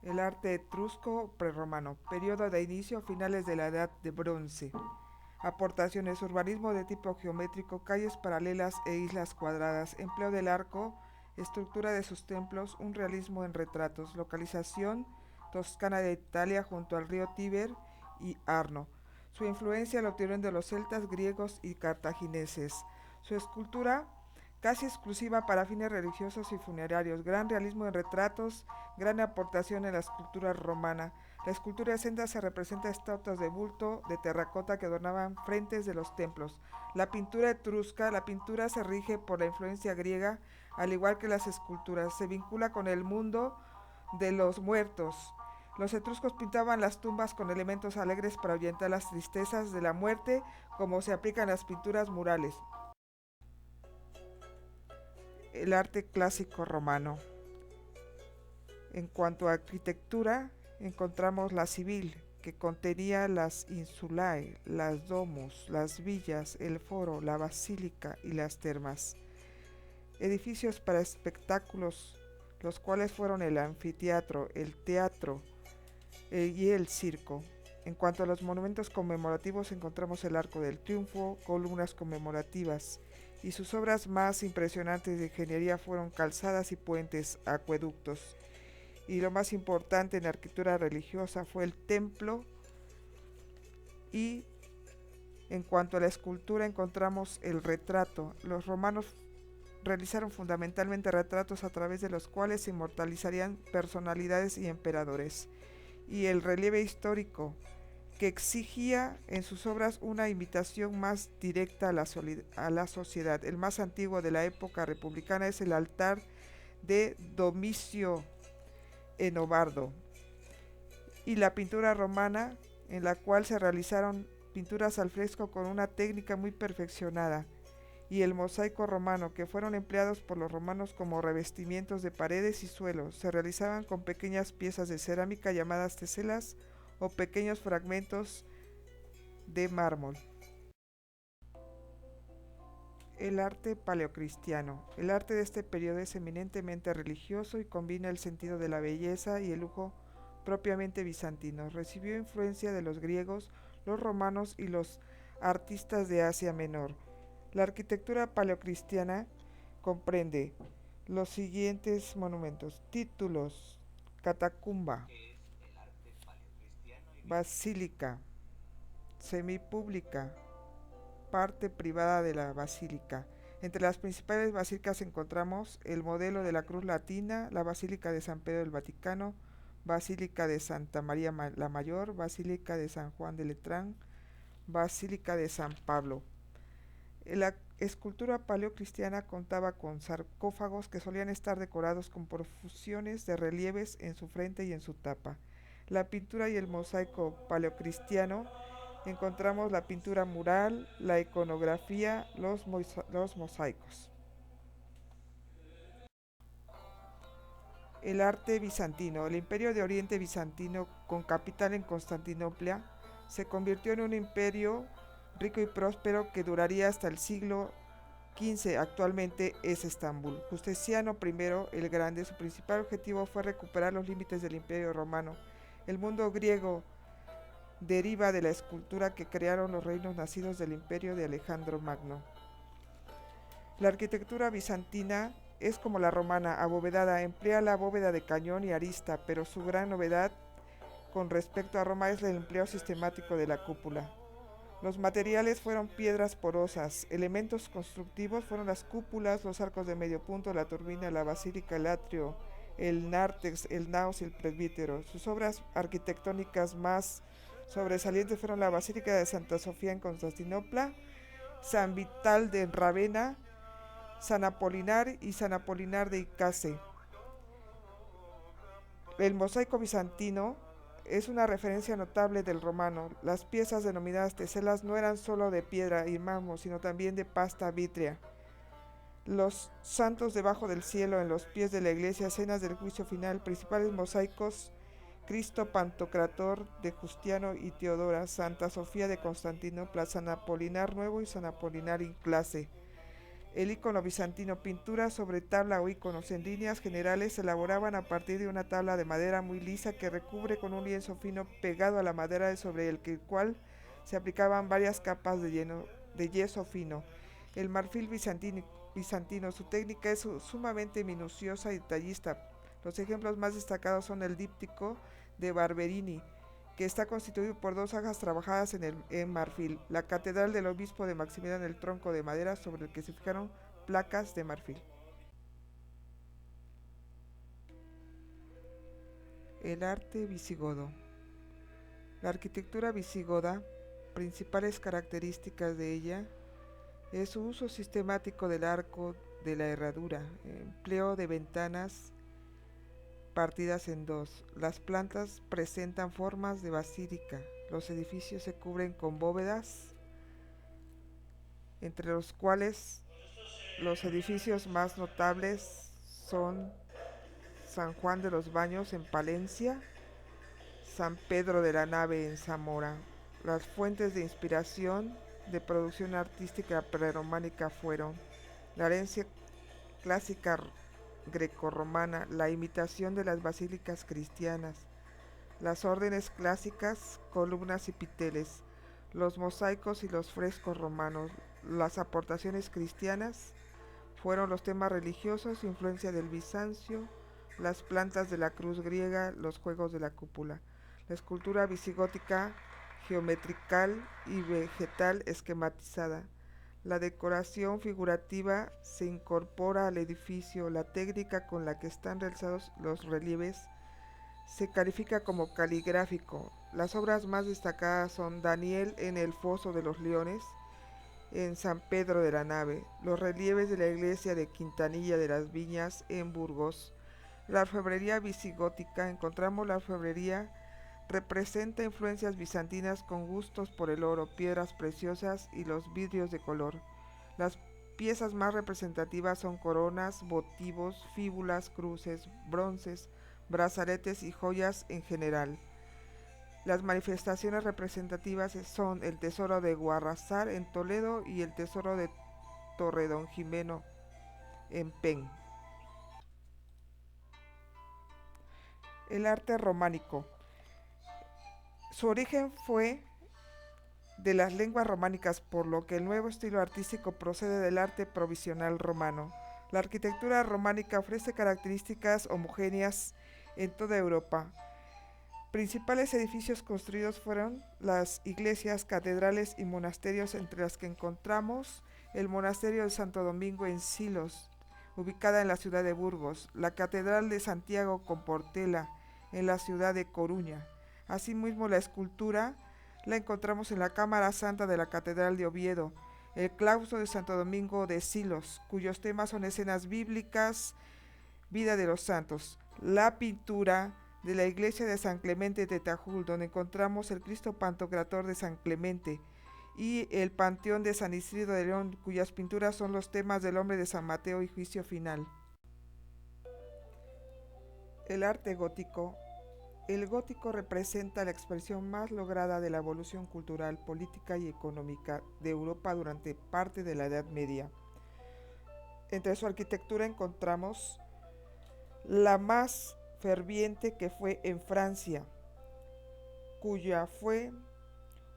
El arte etrusco prerromano, periodo de inicio finales de la Edad de Bronce. Aportaciones: urbanismo de tipo geométrico, calles paralelas e islas cuadradas, empleo del arco, estructura de sus templos, un realismo en retratos, localización Toscana de Italia junto al río Tíber y Arno. Su influencia la obtuvieron de los celtas, griegos y cartagineses. Su escultura casi exclusiva para fines religiosos y funerarios, gran realismo en retratos, gran aportación en la escultura romana. La escultura escena se representa estatuas de bulto de terracota que adornaban frentes de los templos. La pintura etrusca, la pintura se rige por la influencia griega, al igual que las esculturas. Se vincula con el mundo de los muertos. Los etruscos pintaban las tumbas con elementos alegres para ahuyentar las tristezas de la muerte, como se aplica en las pinturas murales. El arte clásico romano. En cuanto a arquitectura, encontramos la civil, que contenía las insulae, las domus, las villas, el foro, la basílica y las termas. Edificios para espectáculos, los cuales fueron el anfiteatro, el teatro y el circo. En cuanto a los monumentos conmemorativos, encontramos el Arco del Triunfo, columnas conmemorativas, y sus obras más impresionantes de ingeniería fueron calzadas y puentes, acueductos. Y lo más importante en arquitectura religiosa fue el templo. Y en cuanto a la escultura, encontramos el retrato. Los romanos realizaron fundamentalmente retratos a través de los cuales se inmortalizarían personalidades y emperadores. Y el relieve histórico, que exigía en sus obras una imitación más directa a la sociedad. El más antiguo de la época republicana es el altar de Domicio Enobarbo, y la pintura romana, en la cual se realizaron pinturas al fresco con una técnica muy perfeccionada, y el mosaico romano, que fueron empleados por los romanos como revestimientos de paredes y suelos. Se realizaban con pequeñas piezas de cerámica llamadas teselas o pequeños fragmentos de mármol. El arte paleocristiano. El arte de este periodo es eminentemente religioso y combina el sentido de la belleza y el lujo propiamente bizantino. Recibió influencia de los griegos, los romanos y los artistas de Asia Menor. La arquitectura paleocristiana comprende los siguientes monumentos: títulos, catacumba, basílica, semipública, parte privada de la basílica. Entre las principales basílicas encontramos el modelo de la Cruz Latina, la Basílica de San Pedro del Vaticano, Basílica de Santa María la Mayor, Basílica de San Juan de Letrán, Basílica de San Pablo. La escultura paleocristiana contaba con sarcófagos que solían estar decorados con profusiones de relieves en su frente y en su tapa. La pintura y el mosaico paleocristiano, encontramos la pintura mural, la iconografía, los mosaicos. El arte bizantino. El imperio de Oriente bizantino, con capital en Constantinopla, se convirtió en un imperio rico y próspero que duraría hasta el siglo XV. Actualmente es Estambul. Justiniano I el Grande, su principal objetivo fue recuperar los límites del imperio romano. El mundo griego deriva de la escultura que crearon los reinos nacidos del imperio de Alejandro Magno. La arquitectura bizantina es como la romana, abovedada, emplea la bóveda de cañón y arista, pero su gran novedad con respecto a Roma es el empleo sistemático de la cúpula. Los materiales fueron piedras porosas, elementos constructivos fueron las cúpulas, los arcos de medio punto, la turbina, la basílica, el atrio, el nártex, el naos y el presbítero. Sus obras arquitectónicas más sobresalientes fueron la Basílica de Santa Sofía en Constantinopla, San Vital de Ravenna, San Apolinar y San Apolinar de Icase. El mosaico bizantino es una referencia notable del romano. Las piezas denominadas teselas no eran solo de piedra y mármol, sino también de pasta vítrea. Los santos debajo del cielo, en los pies de la iglesia, escenas del juicio final, principales mosaicos: Cristo Pantocrator de Justiano y Teodora, Santa Sofía de Constantinopla, San Apolinar Nuevo y San Apolinar Inclase. El icono bizantino, pinturas sobre tabla o iconos en líneas generales se elaboraban a partir de una tabla de madera muy lisa que recubre con un lienzo fino pegado a la madera sobre el cual se aplicaban varias capas de yeso fino. El marfil bizantino, su técnica es sumamente minuciosa y detallista. Los ejemplos más destacados son el díptico de Barberini, que está constituido por dos hojas trabajadas en marfil, la catedral del obispo de Maximiliano, el tronco de madera sobre el que se fijaron placas de marfil. El arte visigodo. La arquitectura visigoda, principales características de ella, es su uso sistemático del arco de la herradura, empleo de ventanas partidas en dos. Las plantas presentan formas de basílica. Los edificios se cubren con bóvedas, entre los cuales los edificios más notables son San Juan de los Baños en Palencia, San Pedro de la Nave en Zamora. Las fuentes de inspiración de producción artística prerrománica fueron la herencia clásica grecorromana, la imitación de las basílicas cristianas, las órdenes clásicas, columnas y piteles, los mosaicos y los frescos romanos. Las aportaciones cristianas fueron los temas religiosos, influencia del Bizancio, las plantas de la cruz griega, los juegos de la cúpula. La escultura visigótica, geometrical y vegetal esquematizada. La decoración figurativa se incorpora al edificio. La técnica con la que están realizados los relieves se califica como caligráfico. Las obras más destacadas son Daniel en el Foso de los Leones, en San Pedro de la Nave, los relieves de la iglesia de Quintanilla de las Viñas en Burgos. La orfebrería visigótica, encontramos la orfebrería representa influencias bizantinas con gustos por el oro, piedras preciosas y los vidrios de color. Las piezas más representativas son coronas, votivos, fíbulas, cruces, bronces, brazaletes y joyas en general. Las manifestaciones representativas son el tesoro de Guarrazar en Toledo y el tesoro de Torredonjimeno en Pen. El arte románico. Su origen fue de las lenguas románicas, por lo que el nuevo estilo artístico procede del arte provisional romano. La arquitectura románica ofrece características homogéneas en toda Europa. Principales edificios construidos fueron las iglesias, catedrales y monasterios, entre las que encontramos el monasterio de Santo Domingo en Silos, ubicada en la ciudad de Burgos, la catedral de Santiago Compostela, en la ciudad de Coruña. Asimismo, la escultura la encontramos en la Cámara Santa de la Catedral de Oviedo, el claustro de Santo Domingo de Silos, cuyos temas son escenas bíblicas, vida de los santos. La pintura de la iglesia de San Clemente de Tajul, donde encontramos el Cristo Pantocrator de San Clemente, y el Panteón de San Isidro de León, cuyas pinturas son los temas del hombre de San Mateo y juicio final. El arte gótico. El gótico representa la expresión más lograda de la evolución cultural, política y económica de Europa durante parte de la Edad Media. Entre su arquitectura encontramos la más ferviente, que fue en Francia, cuya fue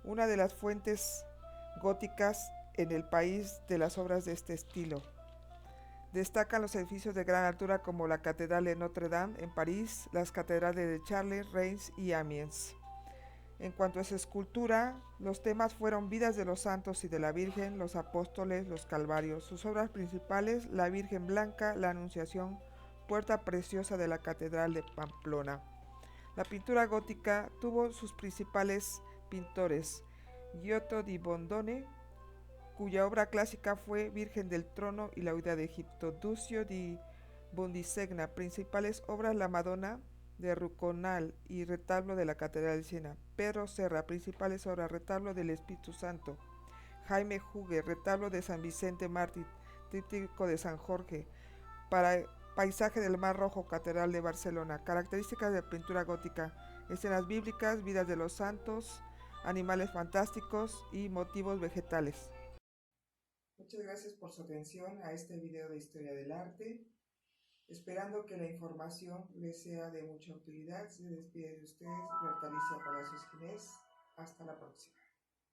una de las fuentes góticas en el país de las obras de este estilo. Destacan los edificios de gran altura como la Catedral de Notre Dame en París, las catedrales de Charles, Reims y Amiens. En cuanto a su escultura, los temas fueron vidas de los santos y de la Virgen, los apóstoles, los calvarios. Sus obras principales, la Virgen Blanca, la Anunciación, puerta preciosa de la Catedral de Pamplona. La pintura gótica tuvo sus principales pintores: Giotto di Bondone, cuya obra clásica fue Virgen del Trono y la Huida de Egipto; Duccio di Bondisegna, principales obras La Madonna de Ruconal y retablo de la Catedral de Siena; Pedro Serra, principales obras Retablo del Espíritu Santo; Jaime Huguet, retablo de San Vicente Mártir, tríptico de San Jorge; para Paisaje del Mar Rojo, Catedral de Barcelona. Características de la pintura gótica: escenas bíblicas, vidas de los santos, animales fantásticos y motivos vegetales. Muchas gracias por su atención a este video de Historia del Arte. Esperando que la información les sea de mucha utilidad, se despide de ustedes Berta Alicia Palacios Ginés. Hasta la próxima.